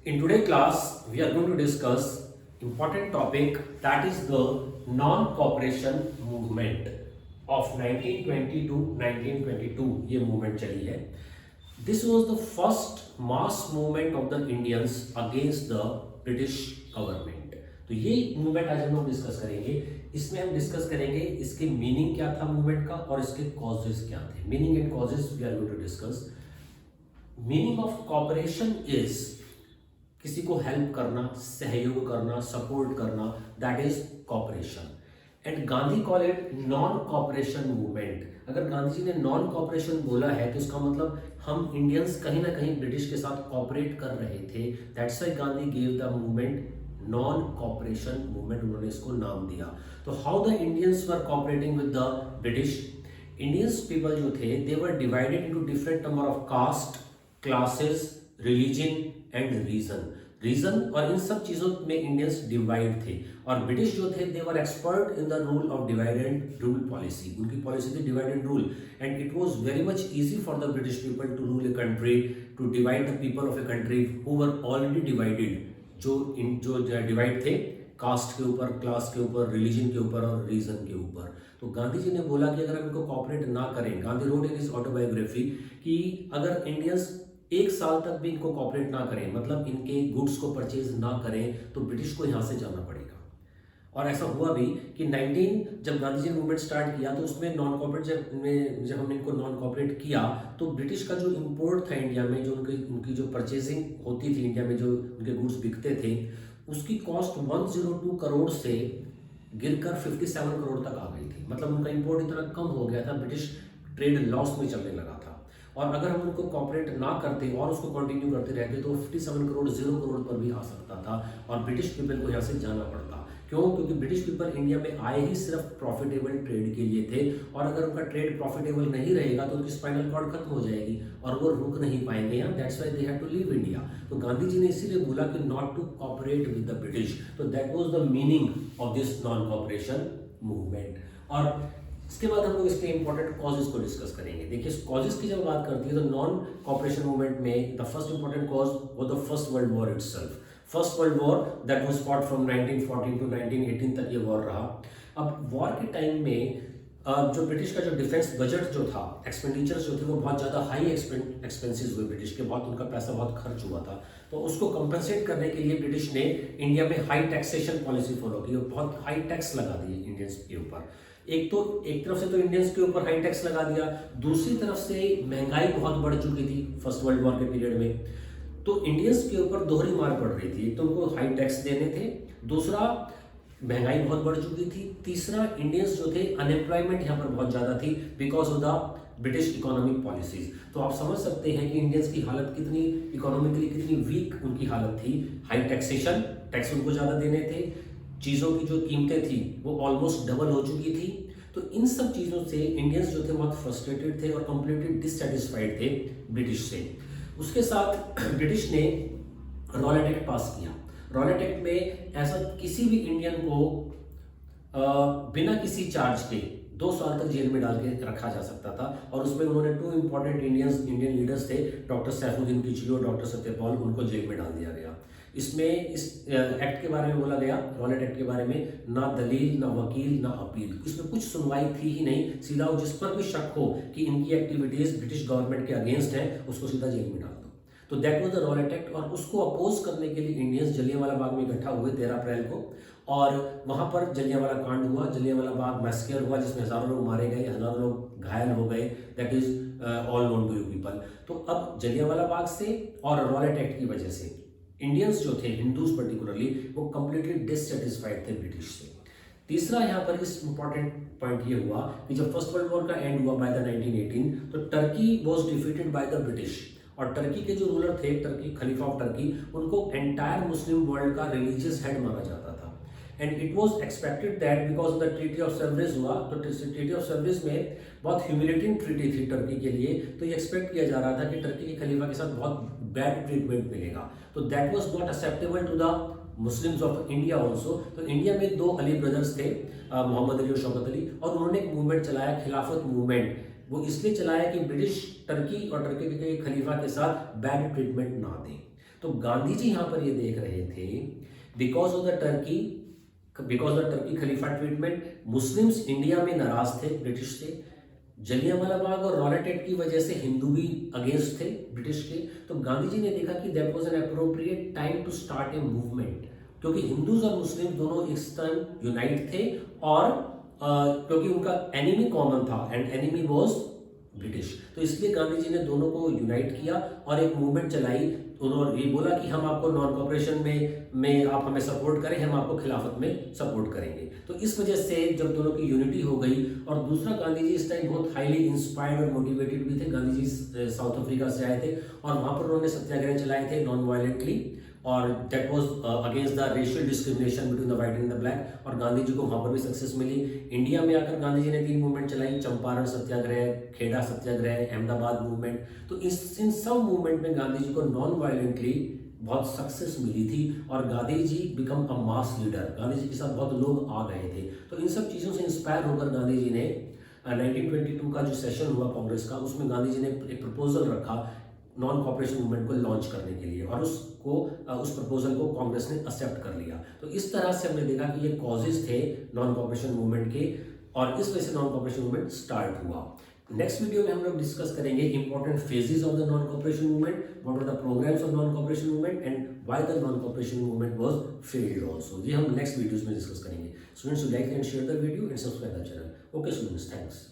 In today's class, we are going to discuss important topic, that is the non-cooperation movement of 1920 to 1922. ये movement चली है. This was the first mass movement of the Indians against the British government. तो ये movement आज हम लोग discuss करेंगे. इसमें हम डिस्कस करेंगे इसके मीनिंग क्या था मूवमेंट का और इसके कॉजेस क्या थे. Meaning and causes we are going to discuss. Meaning of cooperation is किसी को हेल्प करना, सहयोग करना, सपोर्ट करना, that is cooperation. And Gandhi call it non cooperation movement. अगर गांधी जी ने नॉन कॉपरेशन बोला है तो इसका मतलब हम इंडियंस कहीं ना कहीं ब्रिटिश के साथ कॉपरेट कर रहे थे. That's why Gandhi gave the movement non cooperation movement, उन्होंने इसको नाम दिया. तो how the Indians were cooperating with the British. Indians people जो थे they were divided into different number of caste, classes, religion and region और इन सब चीजों में इंडियंस डिवाइड थे. और ब्रिटिश जो थे they were expert in the rule of divide and rule policy. उनकी पॉलिसी थी divide and rule and it was very much easy for the British people to rule a country, to divide the people of a country who were already divided. जो divide थे caste के ऊपर, class के ऊपर, religion के ऊपर और reason के ऊपर. तो गांधी जी ने बोला कि अगर हम इनको कॉपरेट ना करें, Gandhi road in is autobiography कि अगर इंडियंस एक साल तक भी इनको कॉपरेट ना करें, मतलब इनके गुड्स को परचेज ना करें, तो ब्रिटिश को यहाँ से जाना पड़ेगा. और ऐसा हुआ भी कि 19 जब गांधी जी ने मूवमेंट स्टार्ट किया तो उसमें नॉन कॉपरेट जब हमने इनको नॉन कॉपरेट किया तो ब्रिटिश का जो इंपोर्ट था इंडिया में, जो उनकी जो परचेजिंग होती थी इंडिया में, जो उनके गुड्स बिकते थे, उसकी कॉस्ट 102 करोड़ से गिरकर 57 करोड़ तक आ गई थी. मतलब उनका इंपोर्ट इतना कम हो गया था, ब्रिटिश ट्रेड लॉस में चलने लगा था. और अगर हम उनको कॉपरेट ना करते और उसको कंटिन्यू करते रहते तो 57 करोड़ 0 करोड़ पर भी आ सकता था और ब्रिटिश पीपल को यहाँ से जाना पड़ता. क्यों? क्योंकि ब्रिटिश पीपल इंडिया में आए ही सिर्फ प्रॉफिटेबल ट्रेड के लिए थे और अगर उनका ट्रेड प्रॉफिटेबल नहीं रहेगा तो उनकी स्पाइनल कॉर्ड खत्म हो जाएगी और वो रुक नहीं पाएंगे यहाँ. That's why they had to leave India. तो गांधी जी ने इसीलिए बोला कि not to cooperate with the British. तो that was the meaning of this non cooperation movement. और इसके बाद हम लोग इसके इंपॉर्टेंट कॉजेज को डिस्कस करेंगे. देखिए कॉजेज की जब बात करती है तो नॉन कॉपरेशन मूवमेंट में द फर्स्ट इंपॉर्टेंट कॉज वो the first world war itself. First world war that was fought from 1914 to 1918 तक ये वॉर रहा. अब वॉर के टाइम में जो ब्रिटिश का जो डिफेंस बजट जो था, एक्सपेंडिचर्स जो थे वो बहुत ज़्यादा हाई एक्सपेंसेस हुए ब्रिटिश के. बहुत उनका पैसा बहुत खर्च हुआ था. तो उसको कंपनसेट करने के लिए ब्रिटिश ने इंडिया में हाई टैक्सेशन पॉलिसी फॉलो की और बहुत हाई टैक्स लगा दिए इंडियंस के ऊपर. एक तरफ से तो इंडियंस के ऊपर हाई टैक्स लगा दिया, दूसरी तरफ से महंगाई बहुत बढ़ चुकी थी फर्स्ट वर्ल्ड वॉर के पीरियड में. तो इंडियंस के ऊपर दोहरी मार पड़ रही थी. एक तो उनको हाई टैक्स देने थे, दूसरा महंगाई बहुत बढ़ चुकी थी, तीसरा इंडियंस जो थे अनएम्प्लॉयमेंट यहाँ पर बहुत ज़्यादा थी because of the British economic policies. तो आप समझ सकते हैं कि इंडियंस की हालत कितनी इकोनॉमिकली कितनी वीक उनकी हालत थी. हाई टैक्सेशन, टैक्स उनको ज़्यादा देने थे, चीज़ों की जो कीमतें थी वो ऑलमोस्ट डबल हो चुकी थी. तो इन सब चीज़ों से इंडियंस जो थे बहुत फ्रस्ट्रेटेड थे और कंप्लीटली डिससेटिस्फाइड थे ब्रिटिश से. उसके साथ ब्रिटिश ने रॉलेट एक्ट पास किया. रॉलेट एक्ट में ऐसा किसी भी इंडियन को बिना किसी चार्ज के 2 साल तक जेल में डाल के रखा जा सकता था. और उसमें उन्होंने 2 इंपॉर्टेंट इंडियन लीडर्स थे, डॉक्टर सैफुद्दीन किचलू और डॉक्टर सत्यपाल, उनको जेल में डाल दिया गया. इसमें इस एक्ट के बारे में बोला गया, रॉलेट एक्ट के बारे में, ना दलील, ना वकील, ना अपील. इसमें कुछ सुनवाई थी ही नहीं. सीधा जिस पर भी शक हो कि इनकी एक्टिविटीज ब्रिटिश गवर्नमेंट के अगेंस्ट है उसको सीधा जेल में डाल दो. तो that was the Rowlatt act. और उसको अपोज करने के लिए इंडियंस जलियांवाला बाग में इकट्ठा हुए 13 अप्रैल को और वहां पर जलियांवाला कांड हुआ, जलियांवाला बाग मैसेकर हुआ जिसमें हजारों लोग मारे गए, हजारों लोग घायल हो गए. That is all known to you people. तो अब जलियांवाला बाग से और रॉलेट एक्ट की वजह से इंडियंस जो थे, हिंदूज पर्टिकुलरली, वो कंप्लीटली डिससेटिस्फाइड थे ब्रिटिश से. तीसरा यहाँ पर इस इंपॉर्टेंट पॉइंट ये हुआ कि जब फर्स्ट वर्ल्ड वॉर का एंड हुआ बाय द 1918 तो Turkey was defeated by the British. और टर्की के जो रूलर थे, टर्की खलीफा ऑफ टर्की, उनको एंटायर मुस्लिम वर्ल्ड का रिलीजियस हेड माना जाता था. And it was expected that because of the treaty of sewerage हुआ, तो ट्रीटी ऑफ सेवरेज में बहुत ह्यूमिलेटिंग ट्रीटी थी टर्की के लिए. तो ये एक्सपेक्ट किया जा रहा था कि टर्की के खलीफा के साथ बहुत बैड ट्रीटमेंट मिलेगा. तो that was not acceptable to the Muslims of India also. तो इंडिया में 2 अली ब्रदर्स थे, मोहम्मद अली और शौकत अली, और उन्होंने एक मूवमेंट चलाया, खिलाफत मूवमेंट. वो इसलिए चलाया कि ब्रिटिश टर्की और टर्की के खलीफा के साथ बैड ट्रीटमेंट ना दें. तो तो गांधी जी यहाँ पर ये देख रहे थे because of the Turkey Khalifa treatment, Muslims India में नाराज थे ब्रिटिश से। जलियांवाला बाग और रॉलेट एक्ट की वजह से हिंदू भी अगेंस्ट थे ब्रिटिश के। तो गांधी जी ने देखा कि that was an appropriate time to start a movement, क्योंकि हिंदूज और मुस्लिम दोनों इस टाइम यूनाइट थे और क्योंकि उनका एनिमी कॉमन था एंड एनिमी वाज ब्रिटिश। तो इसलिए गांधी जी ने दोनों को यूनाइट किया और एक मूवमेंट चलाई। उन्होंने ये बोला कि हम आपको नॉन कॉपरेशन में आप हमें सपोर्ट करें, हम आपको खिलाफत में सपोर्ट करेंगे। तो इस वजह से जब दोनों की यूनिटी हो गई, और दूसरा गांधी जी इस टाइम बहुत हाईली इंस्पायर्ड और मोटिवेटेड भी थे। गांधी जी साउथ अफ्रीका से आए थे और वहां पर उन्होंने सत्याग्रह चलाए थे नॉन वायलेंटली, और that was against the racial discrimination between the white and the black, और गांधी जी को वहां पर भी सक्सेस मिली। इंडिया में आकर गांधी जी ने 3 मूवमेंट चलाई, चंपारण सत्याग्रह, खेड़ा सत्याग्रह, अहमदाबाद मूवमेंट। तो इन सब मूवमेंट में गांधी जी को नॉन वायलेंटली बहुत सक्सेस मिली थी और Gandhi ji became a mass leader. Gandhi ji के साथ बहुत लोग आ गए थे। तो इन सब चीज़ों से इंस्पायर होकर गांधी जी ने 1922 का जो सेशन हुआ कांग्रेस का, उसमें गांधी जी ने एक प्रपोजल रखा नॉन कॉपरेशन मूवमेंट को लॉन्च करने के लिए, और उस प्रपोजल को कांग्रेस ने एक्सेप्ट कर लिया। तो इस तरह से हमने देखा कि ये कॉजेज थे नॉन कॉपरेशन मूवमेंट के, और इस वजह से नॉन कॉपरेशन मूवमेंट स्टार्ट हुआ। नेक्स्ट वीडियो में हम लोग डिस्कस करेंगे important phases of the non cooperation movement, what are the programs of non cooperation movement and why the non cooperation movement was failed also. ये हम next videos में discuss करेंगे। Students, like and share the video and subscribe the channel. Okay students, thanks.